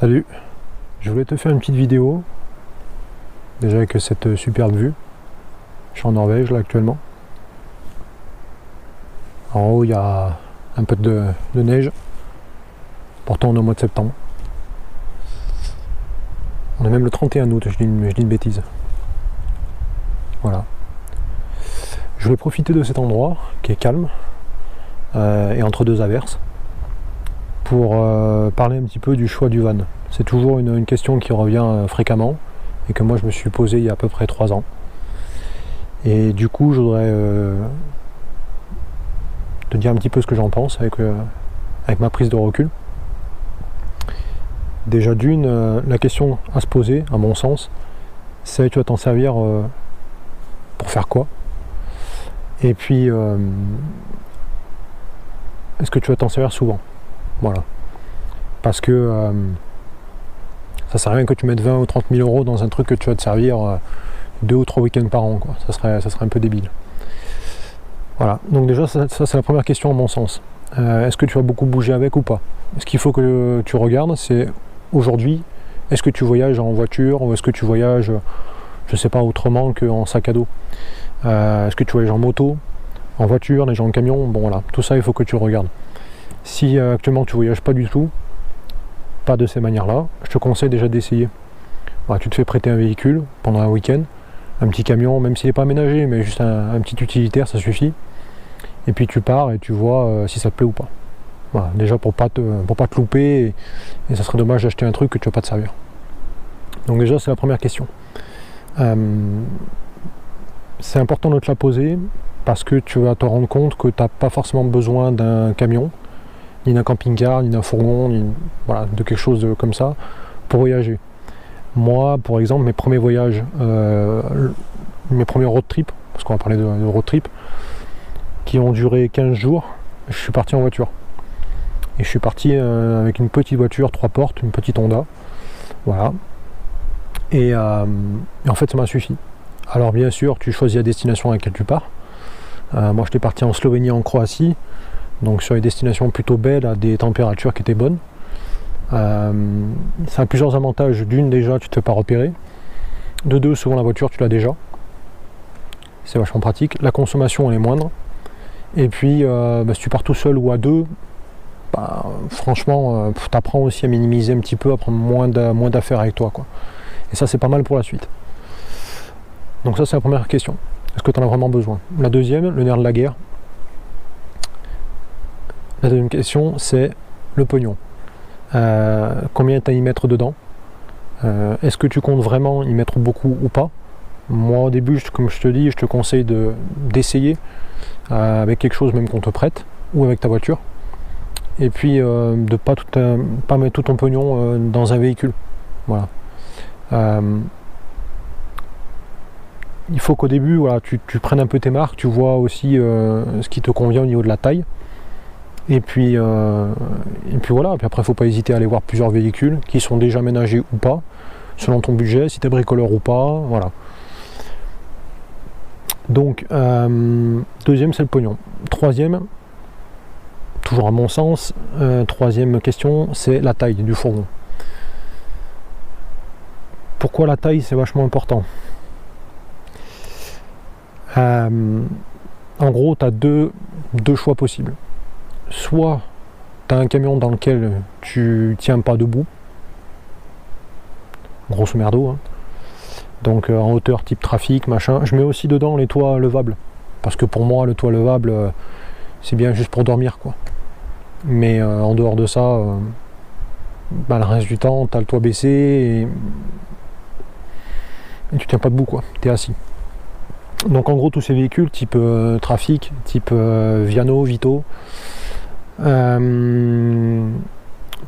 Salut, je voulais te faire une petite vidéo, déjà avec cette superbe vue. Je suis en Norvège là actuellement. En haut il y a un peu de neige, pourtant on est au mois de septembre. On est même le 31 août, je dis une bêtise. Voilà. Je voulais profiter de cet endroit qui est calme et entre deux averses pour parler un petit peu du choix du van. C'est toujours une question qui revient fréquemment et que moi je me suis posé il y a à peu près 3 ans. Et du coup je voudrais te dire un petit peu ce que j'en pense avec ma prise de recul. Déjà d'une, la question à se poser, à mon sens, c'est tu vas t'en servir pour faire quoi? Et puis est-ce que tu vas t'en servir souvent? Voilà. Parce que ça sert à rien que tu mettes 20 ou 30 000 euros dans un truc que tu vas te servir 2 ou 3 week-ends par an, quoi. Ça serait un peu débile. Voilà, donc déjà ça c'est la première question à mon sens. Est-ce que tu vas beaucoup bouger avec ou pas? Ce qu'il faut que tu regardes, c'est aujourd'hui, est-ce que tu voyages en voiture ou est-ce que tu voyages, je sais pas, autrement qu'en sac à dos? Est-ce que tu voyages en moto, en voiture, déjà en camion? Bon voilà, tout ça il faut que tu le regardes. Si actuellement tu voyages pas du tout, pas de ces manières-là, je te conseille déjà d'essayer. Voilà, tu te fais prêter un véhicule pendant un week-end, un petit camion, même s'il n'est pas aménagé, mais juste un petit utilitaire, ça suffit. Et puis tu pars et tu vois si ça te plaît ou pas. Voilà, déjà pour pas te louper, et ça serait dommage d'acheter un truc que tu vas pas te servir. Donc déjà c'est la première question. C'est important de te la poser parce que tu vas te rendre compte que tu n'as pas forcément besoin d'un camion, ni d'un camping-car, ni d'un fourgon, voilà, de quelque chose comme ça pour voyager. Moi, par exemple, mes premiers voyages, mes premiers road trips, parce qu'on va parler de road trip, qui ont duré 15 jours, je suis parti en voiture. Et je suis parti avec une petite voiture, 3 portes, une petite Honda. Voilà. Et en fait, ça m'a suffi. Alors bien sûr, tu choisis la destination à laquelle tu pars. Moi, j'étais parti en Slovénie, en Croatie, donc sur des destinations plutôt belles, à des températures qui étaient bonnes. Ça a plusieurs avantages. D'une, déjà, tu te fais pas repérer. De deux, souvent la voiture, tu l'as déjà. C'est vachement pratique. La consommation, elle est moindre. Et puis, si tu pars tout seul ou à deux, franchement, tu apprends aussi à minimiser un petit peu, à prendre moins d'affaires avec toi, quoi. Et ça, c'est pas mal pour la suite. Donc ça, c'est la première question. Est-ce que tu en as vraiment besoin? La deuxième, le nerf de la guerre. La deuxième question, c'est le pognon. Combien tu as à y mettre dedans? Est-ce que tu comptes vraiment y mettre beaucoup ou pas? Moi, au début, comme je te dis, je te conseille d'essayer avec quelque chose même qu'on te prête ou avec ta voiture. Et puis de pas mettre tout ton pognon dans un véhicule. Voilà. Il faut qu'au début, voilà, tu prennes un peu tes marques, tu vois aussi ce qui te convient au niveau de la taille. Et puis voilà, puis après il ne faut pas hésiter à aller voir plusieurs véhicules qui sont déjà aménagés ou pas, selon ton budget, si tu es bricoleur ou pas, voilà. Donc, deuxième, c'est le pognon. Troisième, toujours à mon sens, troisième question, c'est la taille du fourgon. Pourquoi la taille, c'est vachement important? En gros, tu as deux choix possibles. Soit tu as un camion dans lequel tu tiens pas debout, grosso merdo, hein. Donc en hauteur type trafic, machin. Je mets aussi dedans les toits levables, parce que pour moi le toit levable c'est bien juste pour dormir, quoi. Mais en dehors de ça, le reste du temps tu as le toit baissé et tu tiens pas debout, quoi. Tu es assis. Donc en gros tous ces véhicules type trafic, type Viano, Vito,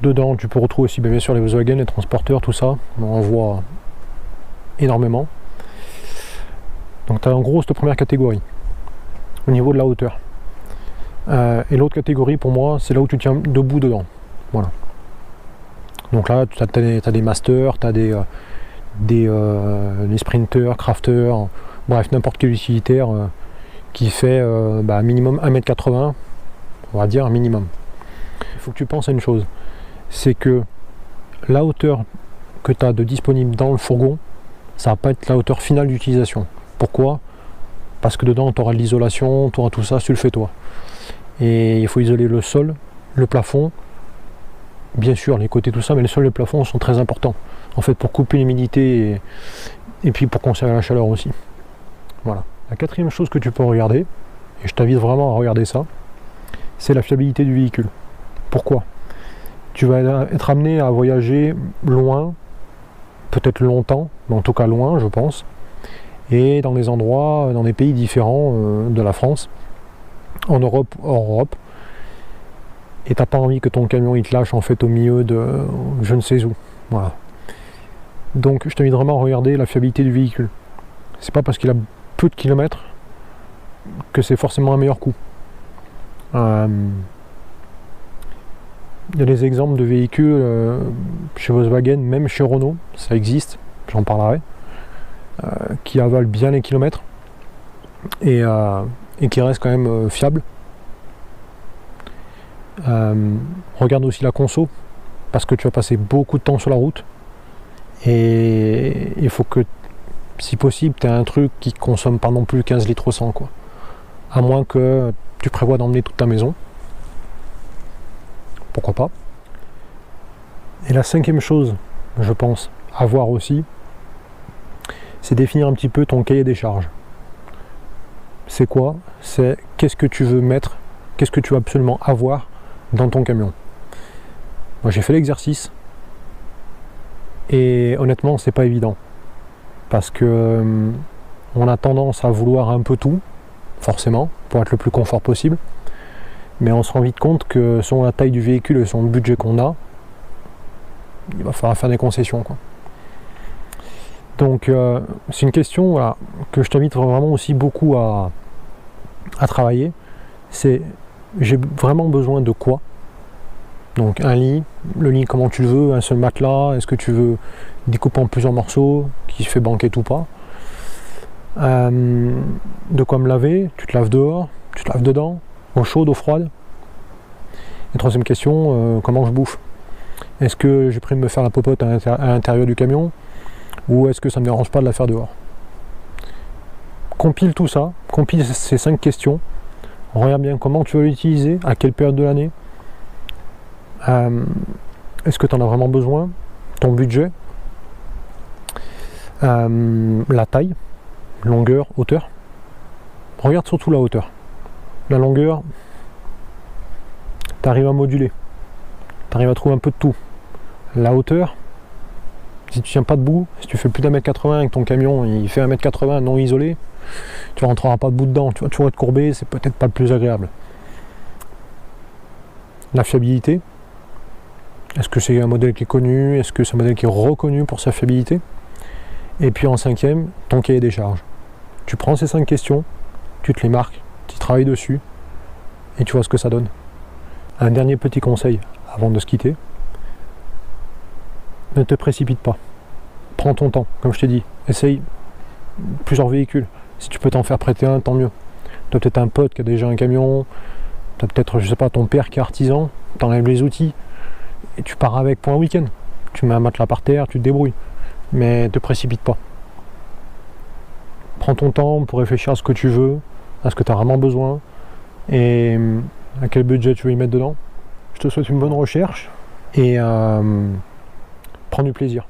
dedans tu peux retrouver aussi bien sûr les Volkswagen, les transporteurs, tout ça, on en voit énormément. Donc tu as en gros cette première catégorie au niveau de la hauteur, et l'autre catégorie pour moi c'est là où tu tiens debout dedans. Voilà. Donc là tu as des masters, tu as des sprinters, crafters, bref n'importe quel utilitaire qui fait minimum 1,80 m, on va dire un minimum. Il faut que tu penses à une chose, c'est que la hauteur que tu as de disponible dans le fourgon, ça va pas être la hauteur finale d'utilisation. Pourquoi? Parce que dedans tu auras de l'isolation, tu auras tout ça, tu le fais toi. Et il faut isoler le sol, le plafond, bien sûr les côtés, tout ça, mais le sol et le plafond sont très importants. En fait, pour couper l'humidité et puis pour conserver la chaleur aussi. Voilà. La quatrième chose que tu peux regarder, et je t'invite vraiment à regarder ça, c'est la fiabilité du véhicule. Pourquoi? Tu vas être amené à voyager loin, peut-être longtemps, mais en tout cas loin, je pense, et dans des endroits, dans des pays différents de la France, en Europe, hors Europe, et t'as pas envie que ton camion il te lâche en fait au milieu de je ne sais où. Voilà. Donc je t'invite vraiment à regarder la fiabilité du véhicule. C'est pas parce qu'il a peu de kilomètres que c'est forcément un meilleur coup. Il y a des exemples de véhicules chez Volkswagen, même chez Renault, ça existe, j'en parlerai, qui avalent bien les kilomètres et qui restent quand même fiables. Regarde aussi la conso, parce que tu vas passer beaucoup de temps sur la route et il faut que, si possible, tu aies un truc qui consomme pas non plus 15 litres au 100, quoi. À moins que tu prévois d'emmener toute ta maison. Pourquoi pas. Et la cinquième chose, je pense, à voir aussi, c'est définir un petit peu ton cahier des charges. C'est quoi? C'est qu'est-ce que tu veux mettre, qu'est-ce que tu veux absolument avoir dans ton camion. Moi j'ai fait l'exercice et honnêtement c'est pas évident parce que on a tendance à vouloir un peu tout, forcément, pour être le plus confort possible, mais on se rend vite compte que selon la taille du véhicule et selon le budget qu'on a, il va falloir faire des concessions, quoi. Donc c'est une question, voilà, que je t'invite vraiment aussi beaucoup à travailler. C'est j'ai vraiment besoin de quoi? Donc un lit, le lit comment tu le veux, un seul matelas, est-ce que tu veux découper en plusieurs morceaux, qui se fait banquette ou pas? De quoi me laver, tu te laves dehors, tu te laves dedans, eau chaude, eau froide? Et troisième question, comment je bouffe? Est-ce que j'ai pris de me faire la popote à l'intérieur du camion, ou est-ce que ça ne me dérange pas de la faire dehors? Compile tout ça, compile ces 5 questions, regarde bien comment tu vas l'utiliser, à quelle période de l'année, est-ce que tu en as vraiment besoin, ton budget, la taille, longueur, hauteur. Regarde surtout la hauteur. La longueur, tu arrives à moduler, tu arrives à trouver un peu de tout. La hauteur, si tu tiens pas debout, si tu fais plus d'1m80 et que ton camion il fait 1m80 non isolé, tu rentreras pas debout dedans, tu vas toujours être courbé, c'est peut-être pas le plus agréable. La fiabilité, est-ce que c'est un modèle qui est connu, est-ce que c'est un modèle qui est reconnu pour sa fiabilité? Et puis en cinquième, ton cahier des charges. Tu prends ces 5 questions, tu te les marques, tu travailles dessus et tu vois ce que ça donne. Un dernier petit conseil avant de se quitter, ne te précipite pas. Prends ton temps, comme je t'ai dit. Essaye plusieurs véhicules. Si tu peux t'en faire prêter un, tant mieux. Tu as peut-être un pote qui a déjà un camion, tu as peut-être, je sais pas, ton père qui est artisan, tu enlèves les outils et tu pars avec pour un week-end. Tu mets un matelas par terre, tu te débrouilles. Mais ne te précipite pas. Prends ton temps pour réfléchir à ce que tu veux, à ce que tu as vraiment besoin et à quel budget tu veux y mettre dedans. Je te souhaite une bonne recherche et prends du plaisir.